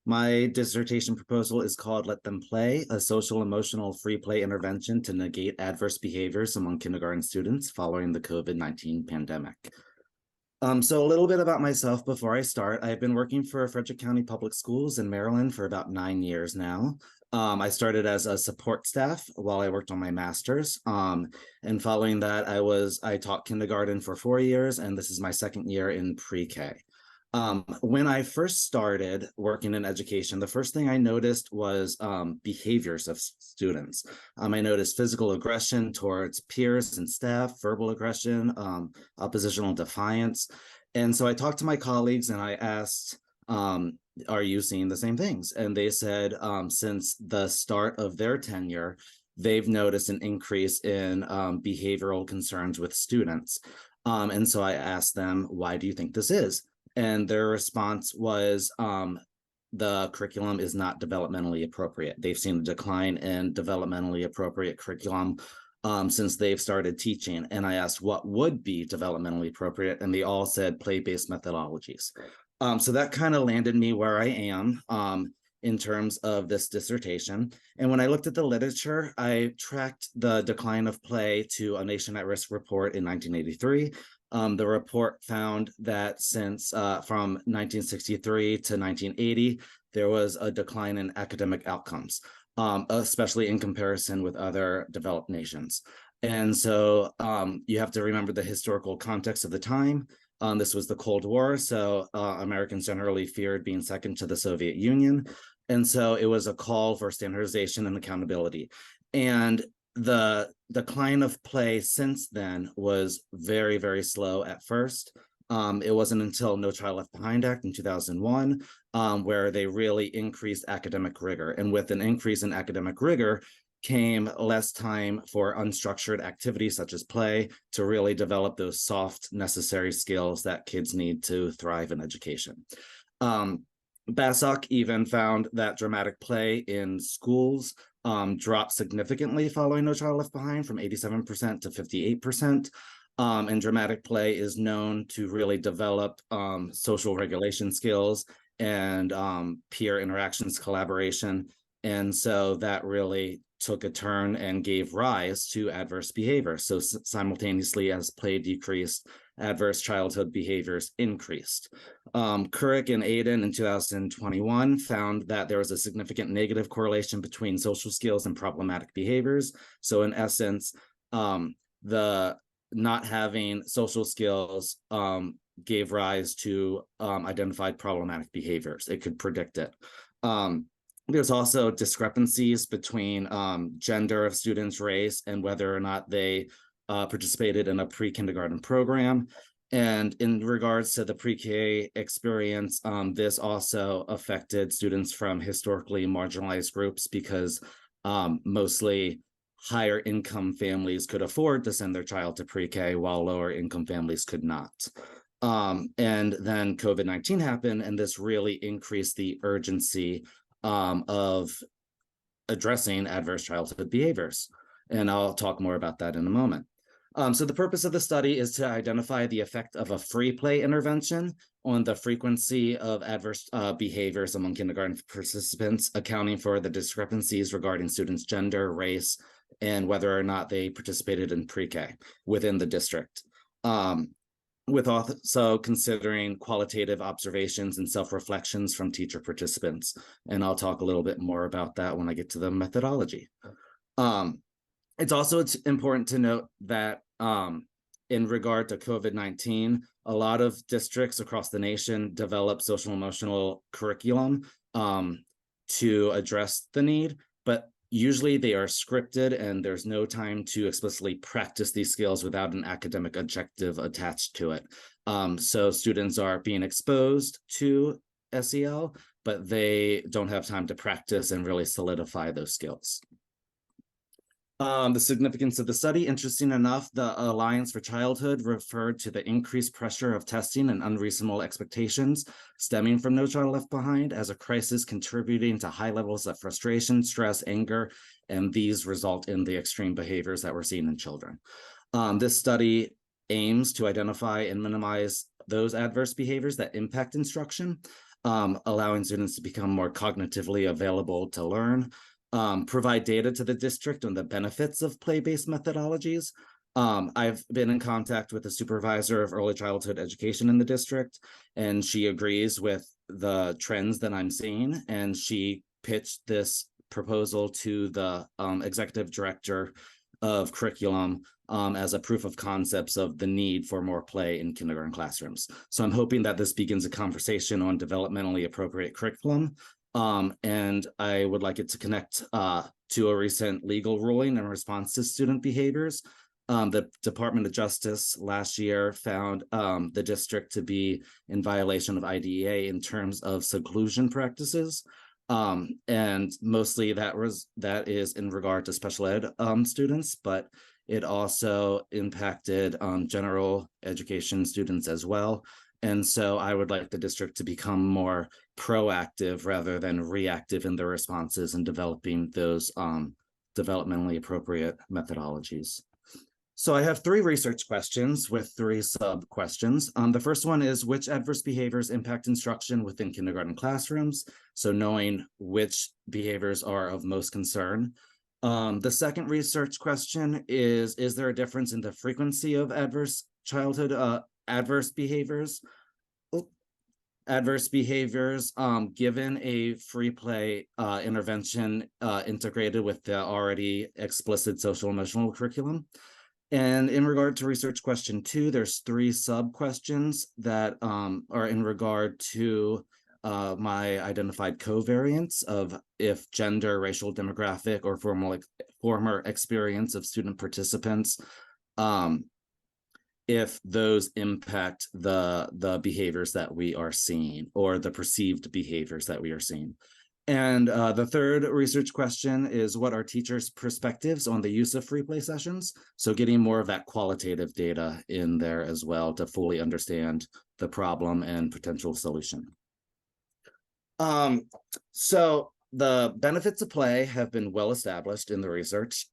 My dissertation proposal is called Let Them Play, a social emotional free play intervention to negate adverse behaviors among kindergarten students following the COVID-19 pandemic. So a little bit about myself before I start. I've been working for Frederick County Public Schools in Maryland for about 9 years now. I started as a support staff while I worked on my master's. And following that, I taught kindergarten for 4 years, and this is my second year in pre-K. When I first started working in education, the first thing I noticed was behaviors of students. I noticed physical aggression towards peers and staff, verbal aggression, oppositional defiance. And so I talked to my colleagues and I asked, are you seeing the same things? And they said, since the start of their tenure, they've noticed an increase in behavioral concerns with students. And so I asked them, why do you think this is? And their response was, the curriculum is not developmentally appropriate. They've seen a decline in developmentally appropriate curriculum since they've started teaching. And I asked what would be developmentally appropriate, and they all said play-based methodologies. So that kind of landed me where I am in terms of this dissertation. And when I looked at the literature, I tracked the decline of play to a Nation at Risk report in 1983. The report found that since from 1963 to 1980, there was a decline in academic outcomes, especially in comparison with other developed nations. And so you have to remember the historical context of the time. This was the Cold War, so Americans generally feared being second to the Soviet Union. And so it was a call for standardization and accountability. And the decline of play since then was very, very slow at first. It wasn't until No Child Left Behind Act in 2001 where they really increased academic rigor. And with an increase in academic rigor came less time for unstructured activities such as play to really develop those soft necessary skills that kids need to thrive in education. Basak even found that dramatic play in schools dropped significantly following No Child Left Behind from 87% to 58%. And dramatic play is known to really develop social regulation skills and peer interactions, collaboration. And so that really took a turn and gave rise to adverse behavior. So simultaneously as play decreased, adverse childhood behaviors increased. Couric and Aiden in 2021 found that there was a significant negative correlation between social skills and problematic behaviors. So in essence, the not having social skills gave rise to identified problematic behaviors. It could predict it. There's also discrepancies between gender of students, race, and whether or not they participated in a pre-kindergarten program. And in regards to the pre-K experience, this also affected students from historically marginalized groups because mostly higher income families could afford to send their child to pre-K while lower income families could not. And then COVID-19 happened, and this really increased the urgency of addressing adverse childhood behaviors. And I'll talk more about that in a moment. So the purpose of the study is to identify the effect of a free play intervention on the frequency of adverse behaviors among kindergarten participants, accounting for the discrepancies regarding students' gender, race, and whether or not they participated in pre-K within the district. With also considering qualitative observations and self-reflections from teacher participants. And I'll talk a little bit more about that when I get to the methodology. It's important to note that in regard to COVID-19, a lot of districts across the nation develop social emotional curriculum to address the need, but usually they are scripted and there's no time to explicitly practice these skills without an academic objective attached to it. So students are being exposed to SEL, but they don't have time to practice and really solidify those skills. The significance of the study, interesting enough, the Alliance for Childhood referred to the increased pressure of testing and unreasonable expectations stemming from No Child Left Behind as a crisis contributing to high levels of frustration, stress, anger, and these result in the extreme behaviors that we're seeing in children. This study aims to identify and minimize those adverse behaviors that impact instruction. allowing students to become more cognitively available to learn, provide data to the district on the benefits of play-based methodologies. I've been in contact with the supervisor of early childhood education in the district, and she agrees with the trends that I'm seeing, and she pitched this proposal to the executive director of curriculum as a proof of concepts of the need for more play in kindergarten classrooms. So I'm hoping that this begins a conversation on developmentally appropriate curriculum. And I would like it to connect to a recent legal ruling in response to student behaviors. The Department of Justice last year found the district to be in violation of IDEA in terms of seclusion practices. And mostly that is in regard to special ed students, but it also impacted general education students as well. And so I would like the district to become more proactive rather than reactive in their responses and developing those developmentally appropriate methodologies. So I have 3 research questions with 3 sub-questions. The first one is, which adverse behaviors impact instruction within kindergarten classrooms? So knowing which behaviors are of most concern. The second research question is there a difference in the frequency of adverse behaviors? Adverse behaviors given a free play intervention integrated with the already explicit social emotional curriculum? And in regard to research question 2, there's 3 sub-questions that are in regard to my identified covariants of if gender, racial, demographic, or former experience of student participants, if those impact the behaviors that we are seeing or the perceived behaviors that we are seeing. And the third research question is, what are teachers' perspectives on the use of free play sessions? So getting more of that qualitative data in there as well to fully understand the problem and potential solution. So the benefits of play have been well established in the research.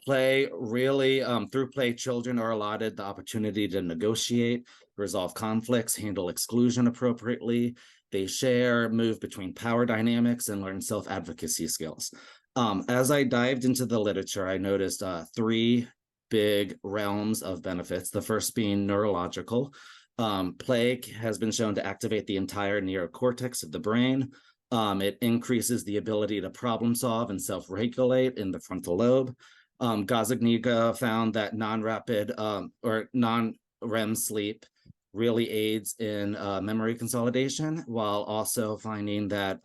Play really, through play, children are allotted the opportunity to negotiate, resolve conflicts, handle exclusion appropriately. They share, move between power dynamics, and learn self-advocacy skills. As I dived into the literature, I noticed 3 big realms of benefits. The first being neurological. Play has been shown to activate the entire neocortex of the brain. It increases the ability to problem solve and self-regulate in the frontal lobe. Gazagniga found that non-rapid or non-REM sleep really aids in memory consolidation, while also finding that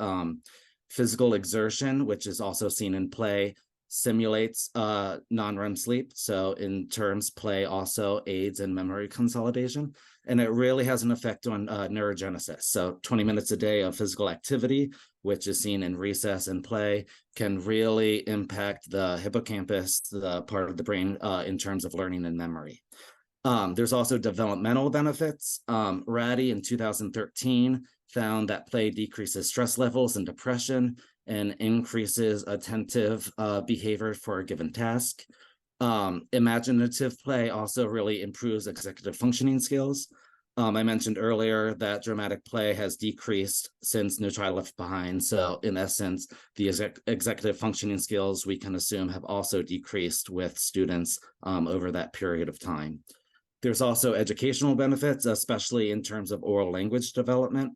physical exertion, which is also seen in play, simulates non-REM sleep. So in terms, play also aids in memory consolidation, and it really has an effect on neurogenesis. So 20 minutes a day of physical activity, which is seen in recess and play, can really impact the hippocampus, the part of the brain in terms of learning and memory. There's also developmental benefits. Ratty in 2013 found that play decreases stress levels and depression and increases attentive behavior for a given task. Imaginative play also really improves executive functioning skills. I mentioned earlier that dramatic play has decreased since No Child Left Behind. So in essence, the executive functioning skills, we can assume, have also decreased with students over that period of time. There's also educational benefits, especially in terms of oral language development.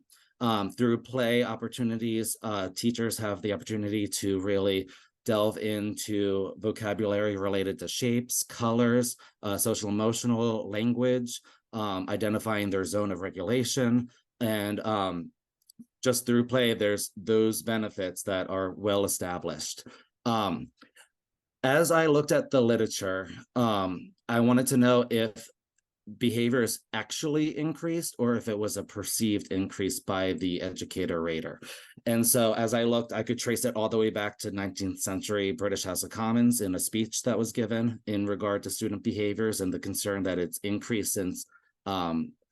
Through play opportunities, teachers have the opportunity to really delve into vocabulary related to shapes, colors, social emotional language, identifying their zone of regulation. And just through play, there's those benefits that are well established. As I looked at the literature, I wanted to know if behaviors actually increased or if it was a perceived increase by the educator rater. And so as I looked, I could trace it all the way back to 19th century British House of Commons in a speech that was given in regard to student behaviors and the concern that it's increased since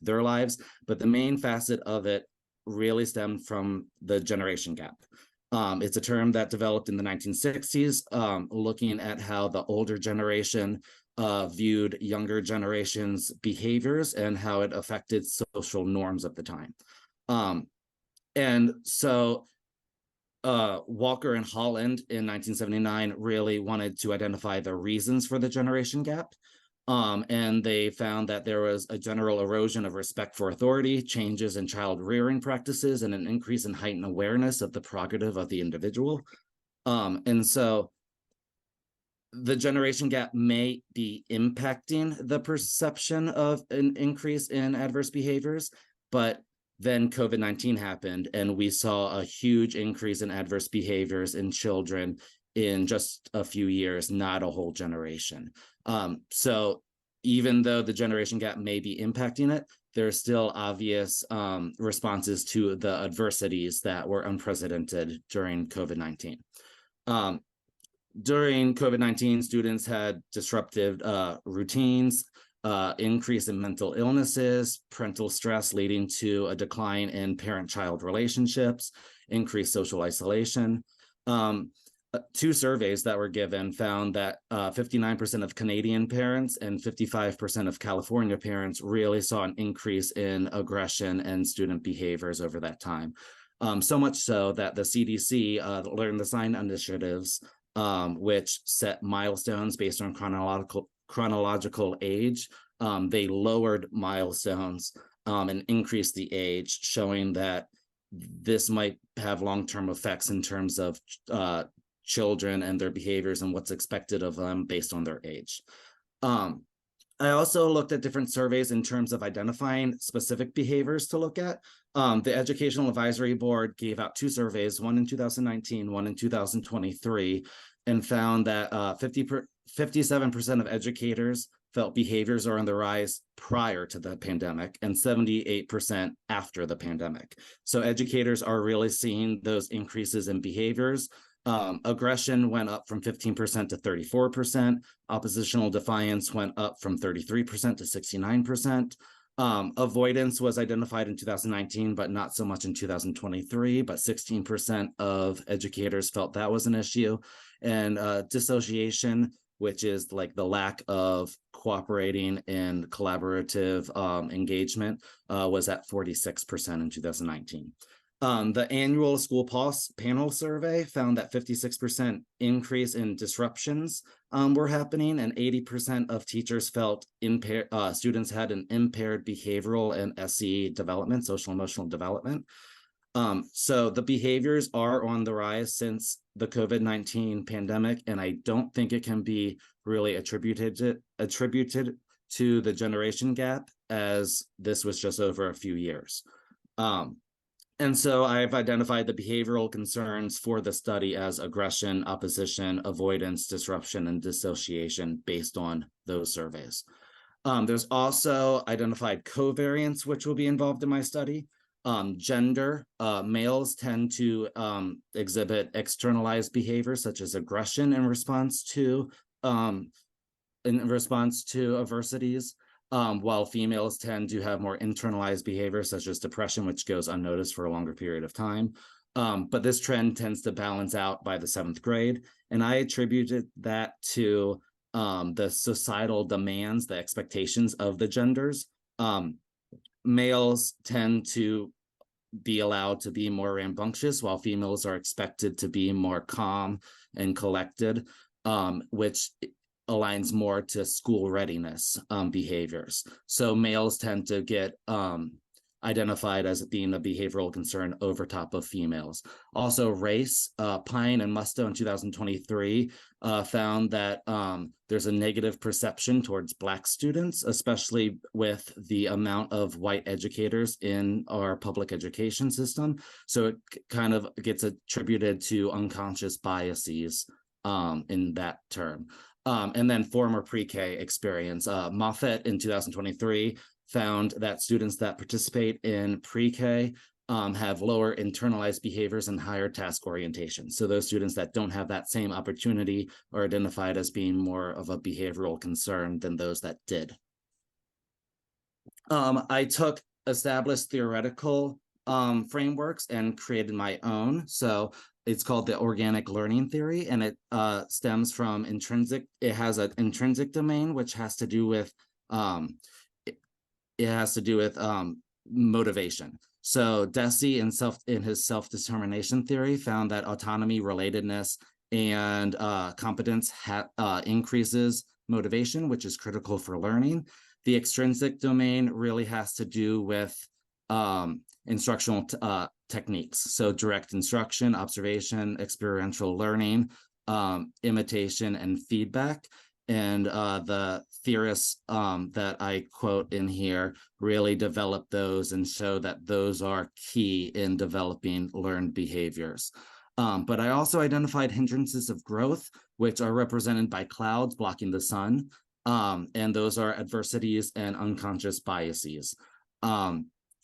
their lives. But the main facet of it really stemmed from the generation gap. It's a term that developed in the 1960s, looking at how the older generation viewed younger generations' behaviors and how it affected social norms of the time. And so Walker and Holland in 1979 really wanted to identify the reasons for the generation gap. And they found that there was a general erosion of respect for authority, changes in child rearing practices, and an increase in heightened awareness of the prerogative of the individual. And so the generation gap may be impacting the perception of an increase in adverse behaviors, but then COVID-19 happened, and we saw a huge increase in adverse behaviors in children in just a few years, not a whole generation. So even though the generation gap may be impacting it, there are still obvious responses to the adversities that were unprecedented during COVID-19. During COVID-19, students had disruptive routines, increase in mental illnesses, parental stress leading to a decline in parent-child relationships, increased social isolation. Two surveys that were given found that 59% of Canadian parents and 55% of California parents really saw an increase in aggression and student behaviors over that time. So much so that the CDC, Learn the Sign initiatives, which set milestones based on chronological age. They lowered milestones and increased the age, showing that this might have long-term effects in terms of children and their behaviors and what's expected of them based on their age. I also looked at different surveys in terms of identifying specific behaviors to look at. The Educational Advisory Board gave out two surveys, one in 2019, one in 2023, and found that 57% of educators felt behaviors are on the rise prior to the pandemic and 78% after the pandemic. So educators are really seeing those increases in behaviors. Aggression went up from 15% to 34%. Oppositional defiance went up from 33% to 69%. Avoidance was identified in 2019, but not so much in 2023, but 16% of educators felt that was an issue. And dissociation, which is like the lack of cooperating and collaborative engagement, was at 46% in 2019. The annual school pulse panel survey found that 56% increase in disruptions were happening, and 80% of teachers felt students had an impaired behavioral and SE development, social emotional development. So the behaviors are on the rise since the COVID-19 pandemic, and I don't think it can be really attributed to the generation gap, as this was just over a few years. And so I've identified the behavioral concerns for the study as aggression, opposition, avoidance, disruption, and dissociation based on those surveys. There's also identified covariance, which will be involved in my study. Gender, males tend to exhibit externalized behaviors such as aggression in response to adversities. While females tend to have more internalized behavior, such as depression, which goes unnoticed for a longer period of time. But this trend tends to balance out by the 7th grade. And I attributed that to the societal demands, the expectations of the genders. Males tend to be allowed to be more rambunctious, while females are expected to be more calm and collected, which aligns more to school readiness behaviors. So males tend to get identified as being a behavioral concern over top of females. Also race, Pine and Musto in 2023 found that there's a negative perception towards Black students, especially with the amount of white educators in our public education system. So it kind of gets attributed to unconscious biases in that term. And then former pre-K experience. Moffett in 2023 found that students that participate in pre-K have lower internalized behaviors and higher task orientation. So those students that don't have that same opportunity are identified as being more of a behavioral concern than those that did. I took established theoretical frameworks and created my own. So it's called the organic learning theory, and it stems from it has an intrinsic domain, which has to do with motivation. So Deci in his self-determination theory found that autonomy, relatedness, and competence increases motivation, which is critical for learning. The extrinsic domain really has to do with instructional techniques. So direct instruction, observation, experiential learning, imitation, and feedback. And the theorists that I quote in here really develop those and show that those are key in developing learned behaviors. But I also identified hindrances of growth, which are represented by clouds blocking the sun. And those are adversities and unconscious biases,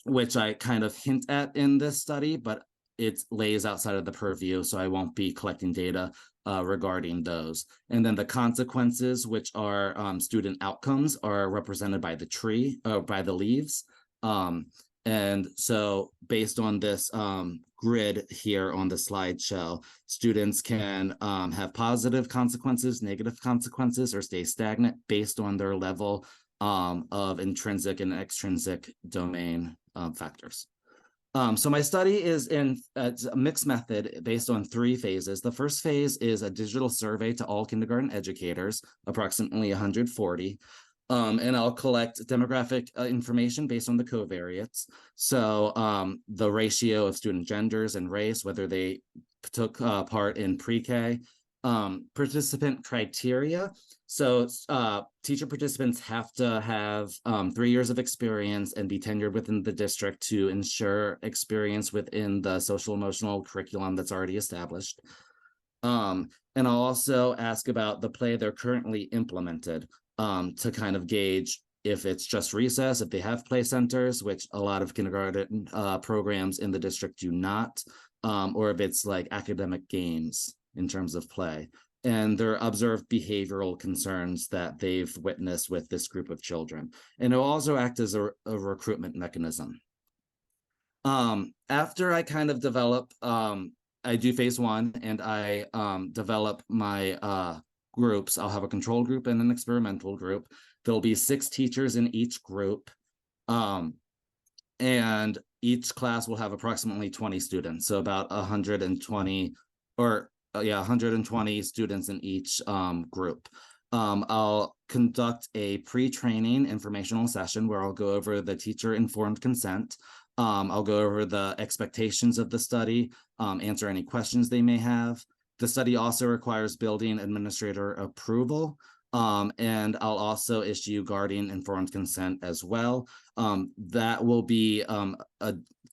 which I kind of hint at in this study, but it lays outside of the purview, so I won't be collecting data regarding those. And then the consequences, which are student outcomes, are represented by the tree, by the leaves. And so based on this grid here on the slideshow, students can have positive consequences, negative consequences, or stay stagnant based on their level of intrinsic and extrinsic domain factors. So my study is it's a mixed method based on 3 phases. The first phase is a digital survey to all kindergarten educators, approximately 140. And I'll collect demographic information based on the covariates. So the ratio of student genders and race, whether they took part in pre-K, participant criteria. So teacher participants have to have 3 years of experience and be tenured within the district to ensure experience within the social emotional curriculum that's already established. And I'll also ask about the play they're currently implemented to kind of gauge if it's just recess, if they have play centers, which a lot of kindergarten programs in the district do not, or if it's like academic games in terms of play, and their observed behavioral concerns that they've witnessed with this group of children. And it'll also act as a recruitment mechanism. After I kind of develop, I do phase 1 and I develop my groups. I'll have a control group and an experimental group. There'll be 6 teachers in each group. And each class will have approximately 20 students. So about 120 or 120 students in each group. I'll conduct a pre-training informational session where I'll go over the teacher-informed consent. I'll go over the expectations of the study, answer any questions they may have. The study also requires building administrator approval, and I'll also issue guardian-informed consent as well. That will be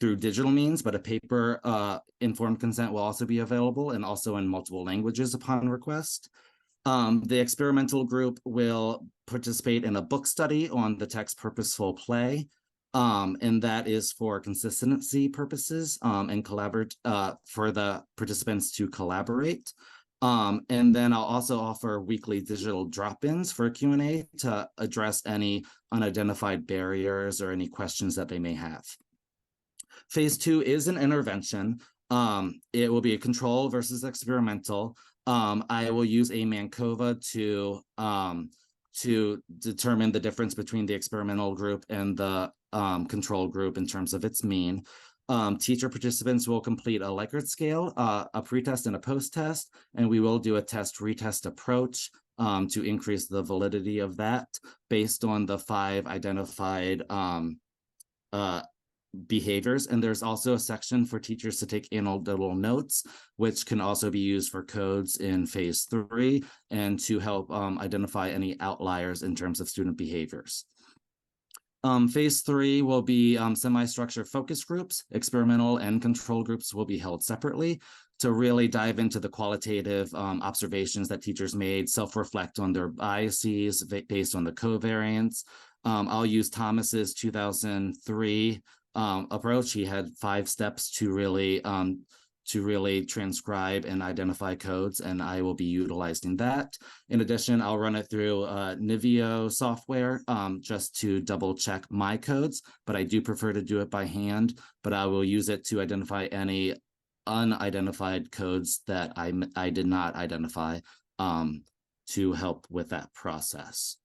through digital means, but a paper informed consent will also be available and also in multiple languages upon request. The experimental group will participate in a book study on the text Purposeful Play, and that is for consistency purposes and collaborate for the participants to collaborate. And then I'll also offer weekly digital drop-ins for Q&A to address any unidentified barriers or any questions that they may have. Phase 2 is an intervention. It will be a control versus experimental. I will use a Mancova to determine the difference between the experimental group and the control group in terms of its mean. Teacher participants will complete a Likert scale, a pretest and a post-test, and we will do a test-retest approach to increase the validity of that based on the 5 identified behaviors. And there's also a section for teachers to take anecdotal notes, which can also be used for codes in phase 3 and to help identify any outliers in terms of student behaviors. Phase 3 will be semi-structured focus groups. Experimental and control groups will be held separately to really dive into the qualitative observations that teachers made, self-reflect on their biases based on the covariance. I'll use Thomas's 2003 approach. He had 5 steps to really transcribe and identify codes, and I will be utilizing that. In addition, I'll run it through Nivio software just to double check my codes, but I do prefer to do it by hand, but I will use it to identify any unidentified codes that I did not identify to help with that process.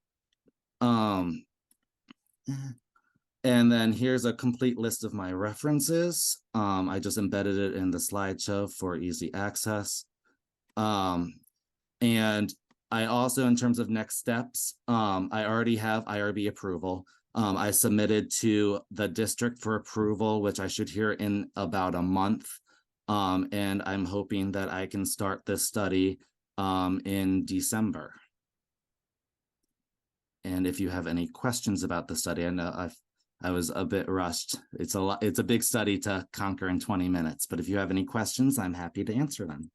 And then here's a complete list of my references. I just embedded it in the slideshow for easy access. And I also, in terms of next steps, I already have IRB approval. I submitted to the district for approval, which I should hear in about a month. And I'm hoping that I can start this study in December. And if you have any questions about the study, I know I was a bit rushed. It's a big study to conquer in 20 minutes, but if you have any questions, I'm happy to answer them.